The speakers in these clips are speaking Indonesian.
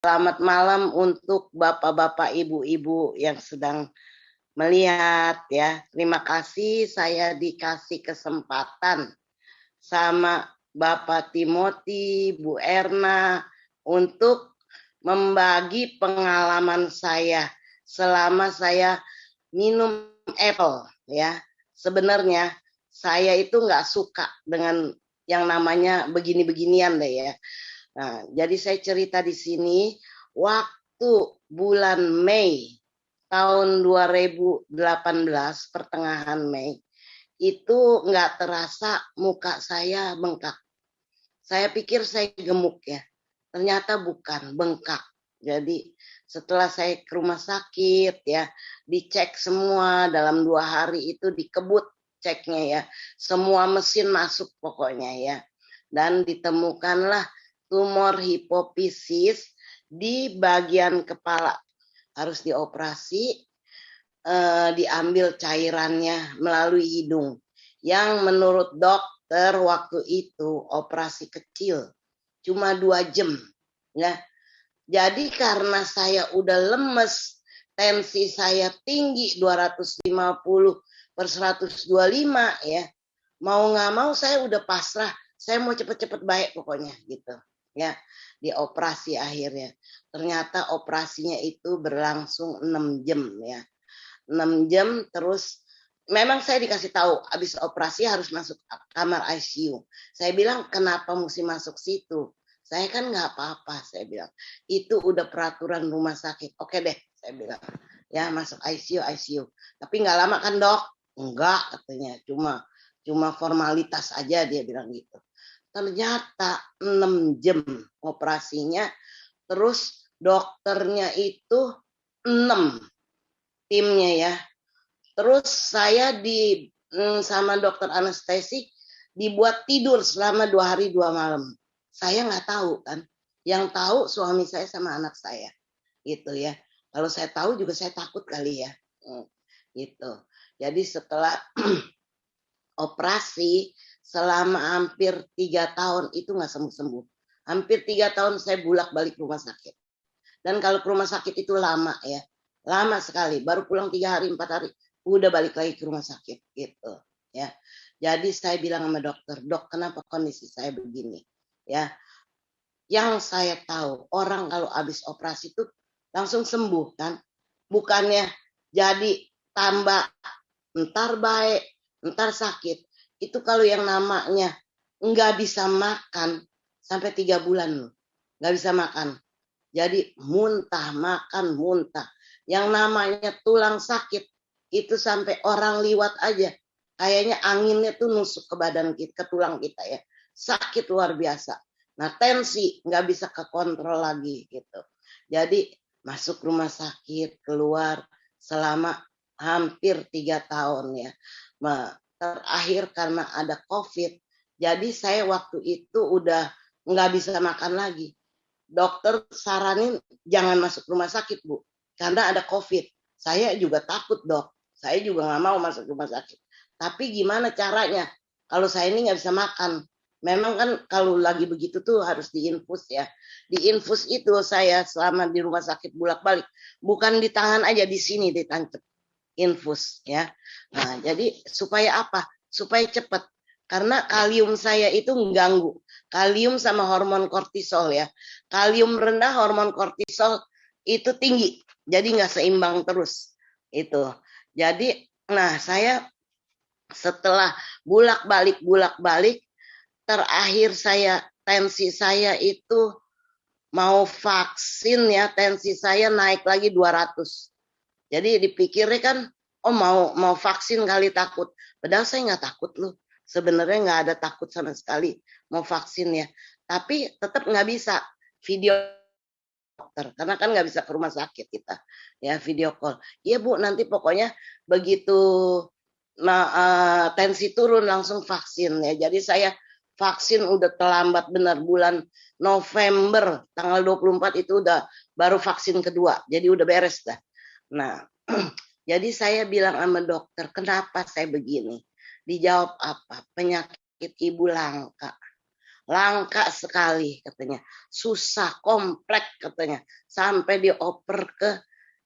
Selamat malam untuk bapak-bapak, ibu-ibu yang sedang melihat ya. Terima kasih saya dikasih kesempatan sama Bapak Timothy, Bu Erna untuk membagi pengalaman saya selama saya minum apple ya. Sebenarnya saya itu nggak suka dengan yang namanya begini-beginian deh ya. Nah, jadi saya cerita di sini waktu bulan Mei tahun 2018 pertengahan Mei itu nggak terasa muka saya bengkak. Saya pikir saya gemuk ya, ternyata bukan, bengkak. Jadi setelah saya ke rumah sakit ya, dicek semua dalam 2 hari itu dikebut ceknya ya, semua mesin masuk pokoknya ya, dan ditemukanlah tumor hipofisis di bagian kepala, harus dioperasi, diambil cairannya melalui hidung, yang menurut dokter waktu itu operasi kecil, cuma 2 jam, ya. Jadi karena saya udah lemes, tensi saya tinggi 250/125 ya, mau nggak mau saya udah pasrah, saya mau cepet-cepet baik pokoknya gitu ya. Dioperasi akhirnya, ternyata operasinya itu berlangsung 6 jam ya, 6 jam. Terus memang saya dikasih tahu habis operasi harus masuk kamar ICU. Saya bilang kenapa mesti masuk situ, saya kan nggak apa-apa, saya bilang itu udah peraturan rumah sakit. Oke deh, saya bilang ya masuk ICU ICU, tapi nggak lama kan dok? Enggak katanya, cuma formalitas aja, dia bilang gitu. Ternyata 6 jam operasinya, terus dokternya itu 6 timnya ya. Terus saya sama dokter anestesi dibuat tidur selama 2 hari 2 malam. Saya nggak tahu kan, yang tahu suami saya sama anak saya gitu ya. Kalau saya tahu juga saya takut kali ya, gitu. Jadi setelah operasi selama hampir 3 tahun itu nggak sembuh-sembuh. Hampir 3 tahun saya bolak-balik rumah sakit. Dan kalau ke rumah sakit itu lama ya, lama sekali. Baru pulang 3 hari 4 hari, udah balik lagi ke rumah sakit gitu ya. Jadi saya bilang sama dokter, dok kenapa kondisi saya begini ya. Yang saya tahu orang kalau habis operasi itu langsung sembuh kan, bukannya jadi tambah entar baik, entar sakit. Itu kalau yang namanya nggak bisa makan sampai 3 bulan loh, nggak bisa makan. Jadi muntah, makan muntah. Yang namanya tulang sakit itu sampai orang liwat aja, kayaknya anginnya tuh nusuk ke badan kita, ke tulang kita ya. Sakit luar biasa. Nah tensi nggak bisa kekontrol lagi gitu. Jadi masuk rumah sakit, keluar selama hampir 3 tahun ya. Terakhir karena ada COVID, jadi saya waktu itu udah nggak bisa makan lagi. Dokter saranin jangan masuk rumah sakit Bu, karena ada COVID. Saya juga takut dok, saya juga nggak mau masuk rumah sakit. Tapi gimana caranya? Kalau saya ini nggak bisa makan, memang kan kalau lagi begitu tuh harus diinfus ya. Diinfus itu saya selama di rumah sakit bolak-balik, bukan di tangan aja, di sini ditancap infus ya. Nah, jadi supaya apa? Supaya cepat. Karena kalium saya itu mengganggu. Kalium sama hormon kortisol ya. Kalium rendah, hormon kortisol itu tinggi. Jadi nggak seimbang terus. Itu. Jadi, nah saya setelah bolak-balik, terakhir saya tensi saya itu mau vaksin ya, tensi saya naik lagi 200. Jadi dipikirnya kan, oh mau vaksin kali takut. Padahal saya nggak takut loh. Sebenarnya nggak ada takut sama sekali mau vaksin ya. Tapi tetap nggak bisa video dokter, karena kan nggak bisa ke rumah sakit kita. Ya video call. Iya Bu, nanti pokoknya begitu tensi turun langsung vaksin ya. Jadi saya vaksin udah terlambat benar, bulan November tanggal 24 itu udah baru vaksin kedua. Jadi udah beres dah. Nah, jadi saya bilang sama dokter, kenapa saya begini? Dijawab apa? Penyakit ibu langka. langka sekali katanya, susah, kompleks katanya, sampai dioper ke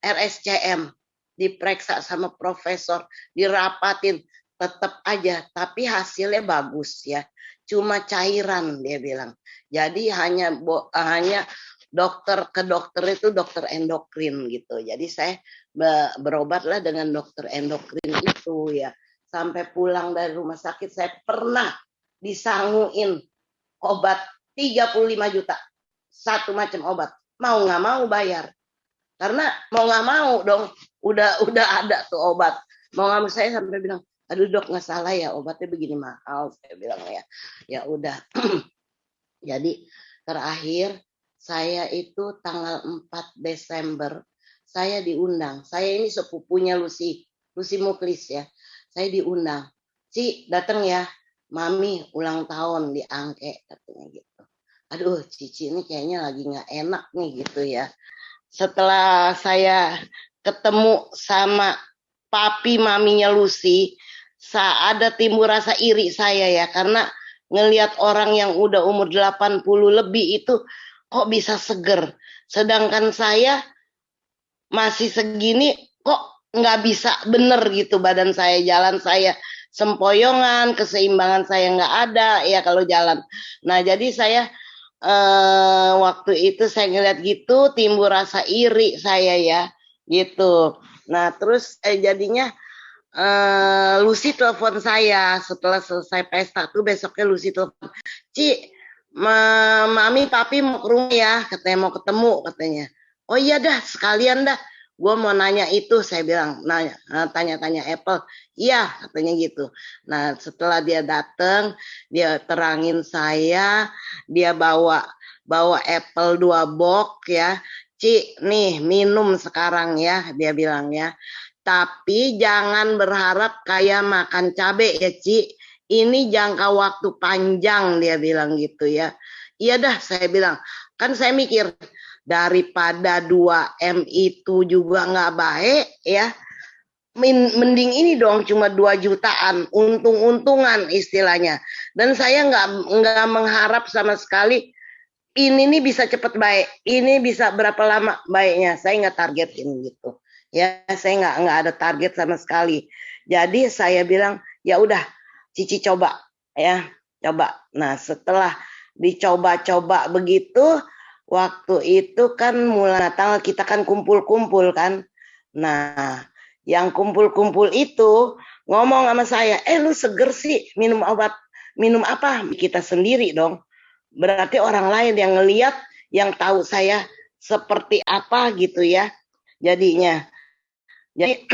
RSCM, diperiksa sama profesor, dirapatin, tetap aja, tapi hasilnya bagus ya, cuma cairan dia bilang. Jadi hanya dokter ke dokter itu dokter endokrin gitu. Jadi saya berobatlah dengan dokter endokrin itu ya. Sampai pulang dari rumah sakit saya pernah disanguin obat 35 juta. Satu macam obat. Mau nggak mau bayar. Karena mau nggak mau dong, udah ada tuh obat. Mau nggak mau saya sampai bilang, aduh dok nggak salah ya obatnya begini mahal. Saya bilang ya, ya udah. Jadi terakhir saya itu tanggal 4 Desember saya diundang. Saya ini sepupunya Lucy Muklis ya. Saya diundang. Ci datang ya, Mami ulang tahun di Angke katanya gitu. Aduh, Cici ini kayaknya lagi nggak enak nih gitu ya. Setelah saya ketemu sama papi maminya Lucy, ada timbul rasa iri saya ya, karena ngelihat orang yang udah umur 80 lebih itu kok bisa seger. Sedangkan saya masih segini kok nggak bisa bener gitu badan saya, jalan saya sempoyongan, keseimbangan saya nggak ada ya kalau jalan. Nah jadi saya waktu itu saya ngeliat gitu timbul rasa iri saya ya gitu. Nah terus jadinya Lucy telepon saya setelah selesai pesta tuh, besoknya Lucy telepon, Ci, Mami Papi mau ke rumah ya, katanya mau ketemu katanya. Oh iya dah sekalian dah, gue mau nanya itu, saya bilang tanya-tanya Apple, iya katanya gitu. Nah setelah dia datang, dia terangin saya, dia bawa Apple 2 box ya, Ci nih minum sekarang ya, dia bilang ya. Tapi jangan berharap kayak makan cabai ya Ci. Ini jangka waktu panjang dia bilang gitu ya. Iya dah saya bilang. Kan saya mikir daripada 2M itu juga nggak baik ya. Mending ini dong cuma 2 jutaan. Untung-untungan istilahnya. Dan saya nggak mengharap sama sekali ini nih bisa cepat baik. Ini bisa berapa lama baiknya. Saya nggak targetin gitu. Ya saya nggak ada target sama sekali. Jadi saya bilang ya udah Cici coba ya coba. Nah setelah dicoba-coba begitu, waktu itu kan mulai Natal kita kan kumpul-kumpul kan. Nah yang kumpul-kumpul itu ngomong sama saya, lu seger sih minum obat, minum apa? Kita sendiri dong. Berarti orang lain yang ngelihat, yang tahu saya seperti apa gitu ya jadinya. Jadi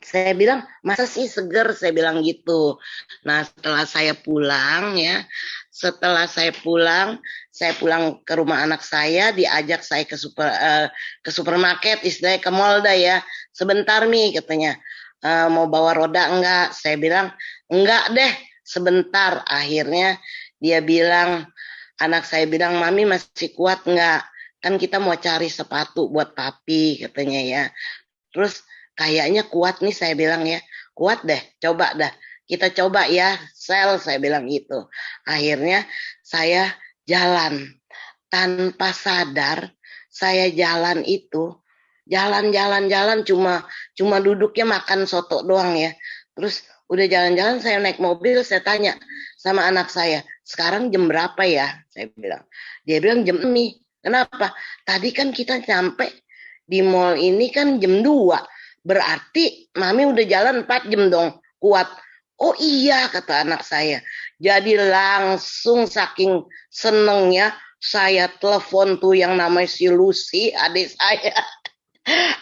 saya bilang masa sih seger, saya bilang gitu. Nah setelah saya pulang ya, saya pulang ke rumah anak saya, diajak saya ke supermarket, istilahnya ke mall dah ya. Sebentar Mi katanya, mau bawa roda enggak? Saya bilang enggak deh, sebentar. Akhirnya dia bilang, anak saya bilang, Mami masih kuat enggak? Kan kita mau cari sepatu buat papi katanya ya. Terus kayaknya kuat nih saya bilang ya, kuat deh, coba dah. Kita coba ya, sel saya bilang gitu. Akhirnya saya jalan. Tanpa sadar, saya jalan itu, jalan cuma duduknya makan soto doang ya. Terus udah jalan-jalan saya naik mobil, saya tanya sama anak saya, sekarang jam berapa ya? Saya bilang. Dia bilang jam ini. Kenapa? Tadi kan kita nyampe di mall ini kan jam 2. Berarti Mami udah jalan 4 jam dong. Kuat. Oh iya kata anak saya. Jadi langsung saking senengnya saya telepon tuh yang namanya si Lucy, adik saya.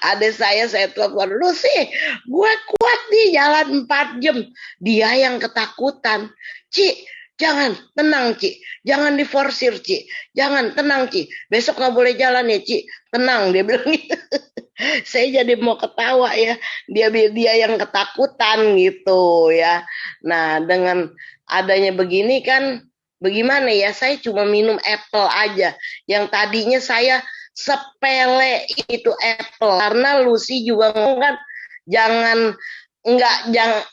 Adik saya telepon, Lucy, gue kuat nih jalan 4 jam. Dia yang ketakutan. Ci, jangan, tenang Ci. Jangan diforsir Ci. Jangan, tenang Ci. Besok gak boleh jalan ya Ci. Tenang, dia bilang gitu. Saya jadi mau ketawa ya. Dia yang ketakutan gitu ya. Nah, dengan adanya begini kan, bagaimana ya? Saya cuma minum apple aja. Yang tadinya saya sepele itu apple, karena Lucy juga ngomong kan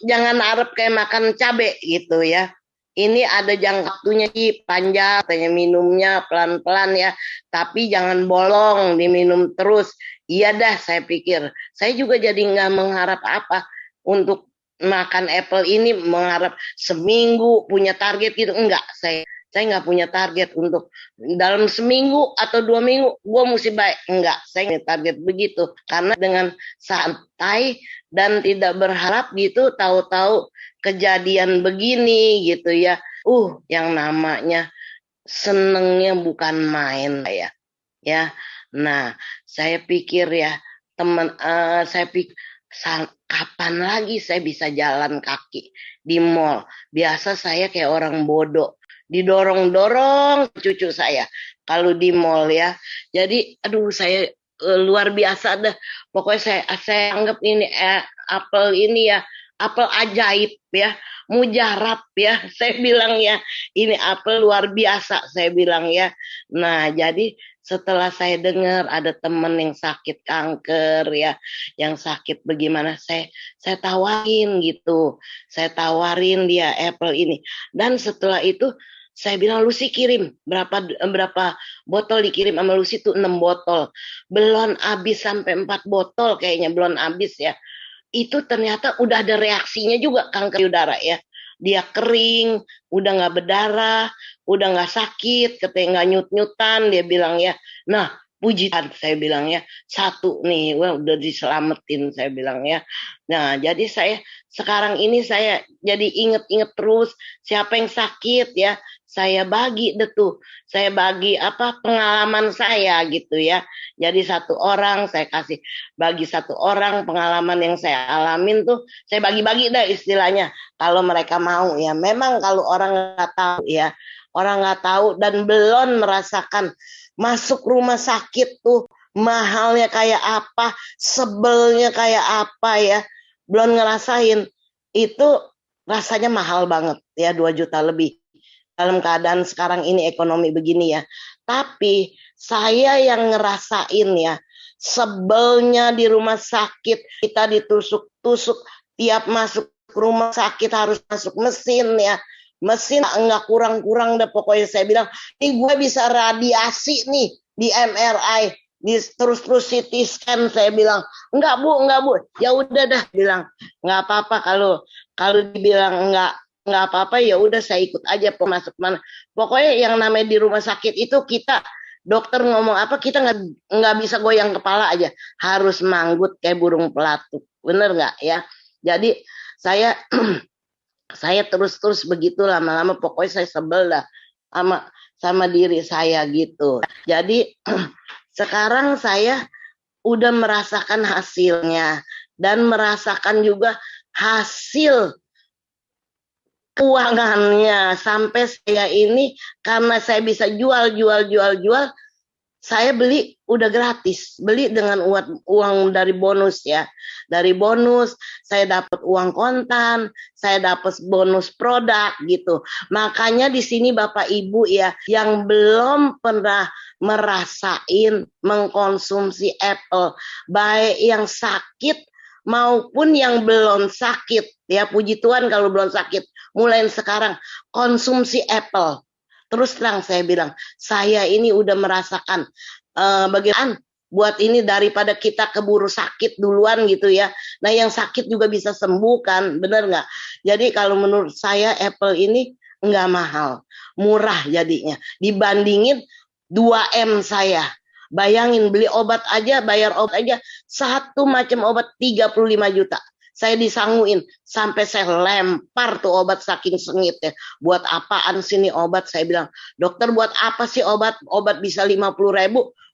jangan harap kayak makan cabai gitu ya. Ini ada jangka waktunya sih panjang, katanya minumnya pelan-pelan ya, tapi jangan bolong, diminum terus. Iya dah, saya pikir. Saya juga jadi nggak mengharap apa untuk makan apple ini, mengharap seminggu punya target gitu. Enggak, saya nggak punya target untuk dalam seminggu atau 2 minggu gue mesti baik. Enggak, saya nggak target begitu. Karena dengan santai dan tidak berharap gitu, tahu-tahu kejadian begini gitu ya. Yang namanya senengnya bukan main ya. Ya. Nah, saya pikir ya, saya pikir kapan lagi saya bisa jalan kaki di mall. Biasa saya kayak orang bodoh, didorong-dorong cucu saya kalau di mall ya. Jadi aduh saya luar biasa dah. Pokoknya saya anggap ini apel ini ya, apel ajaib ya, mujarab ya. Saya bilang ya, ini apel luar biasa saya bilang ya. Nah, jadi setelah saya dengar ada temen yang sakit kanker ya, yang sakit bagaimana, saya tawarin gitu. Saya tawarin dia apple ini. Dan setelah itu saya bilang, Lucy kirim berapa botol dikirim sama Lucy tuh 6 botol. Belum habis sampai 4 botol kayaknya belum habis ya. Itu ternyata udah ada reaksinya juga kanker payudara ya. Dia kering, udah nggak berdarah, udah nggak sakit, katanya nggak nyut-nyutan, dia bilang ya. Nah, puji Tuhan saya bilang ya, satu nih, wah udah diselamatin saya bilang ya. Nah, jadi saya sekarang ini saya jadi inget-inget terus siapa yang sakit ya, saya bagi deh tuh, saya bagi apa pengalaman saya gitu ya. Jadi satu orang saya kasih bagi satu orang pengalaman yang saya alamin tuh, saya bagi-bagi dah istilahnya. Kalau mereka mau ya, memang kalau orang nggak tahu ya, orang nggak tahu dan belum merasakan masuk rumah sakit tuh mahalnya kayak apa, sebelnya kayak apa ya, belum ngerasain itu rasanya mahal banget ya 2 juta lebih dalam keadaan sekarang ini ekonomi begini ya. Tapi saya yang ngerasain ya, sebelnya di rumah sakit kita ditusuk-tusuk tiap masuk rumah sakit harus masuk mesin ya. Mesin enggak kurang-kurang deh pokoknya saya bilang, ini gue bisa radiasi nih di MRI, di terus-terus CT scan saya bilang, enggak bu, ya udah dah bilang, enggak apa-apa kalau dibilang enggak apa-apa ya udah saya ikut aja masuk mana. Pokoknya yang namanya di rumah sakit itu kita dokter ngomong apa kita nggak bisa goyang kepala aja, harus manggut kayak burung pelatuk, bener nggak ya? Jadi saya saya terus begitu lama-lama pokoknya saya sebel dah sama diri saya gitu. Jadi sekarang saya udah merasakan hasilnya dan merasakan juga hasil keuangannya sampai saya ini karena saya bisa jual, saya beli udah gratis, beli dengan uang dari bonus ya. Dari bonus saya dapat uang kontan, saya dapat bonus produk gitu. Makanya di sini Bapak Ibu ya yang belum pernah merasain mengkonsumsi apple, baik yang sakit maupun yang belum sakit ya, puji Tuhan kalau belum sakit, mulai sekarang konsumsi apple. Terus terang saya bilang, saya ini udah merasakan bagaimana buat ini daripada kita keburu sakit duluan gitu ya. Nah yang sakit juga bisa sembuh kan, bener nggak? Jadi kalau menurut saya apple ini nggak mahal, murah jadinya. Dibandingin 2M saya. Bayangin beli obat aja, bayar obat aja, satu macam obat 35 juta. Saya disanguin sampai saya lempar tuh obat saking sengit ya. Buat apaan sih nih obat? Saya bilang, dokter buat apa sih obat bisa 50.000?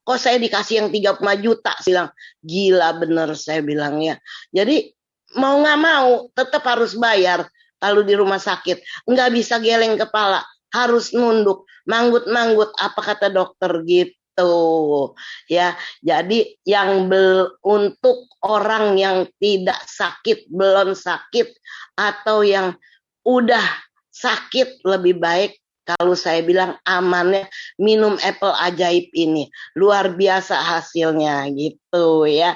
Kok saya dikasih yang 35 juta? Saya bilang, gila bener saya bilang ya. Jadi mau nggak mau tetap harus bayar kalau di rumah sakit. Nggak bisa geleng kepala, harus nunduk, manggut-manggut apa kata dokter gitu. Ya, jadi untuk orang yang tidak sakit, belum sakit, atau yang udah sakit lebih baik kalau saya bilang amannya minum apple ajaib ini. Luar biasa hasilnya gitu ya.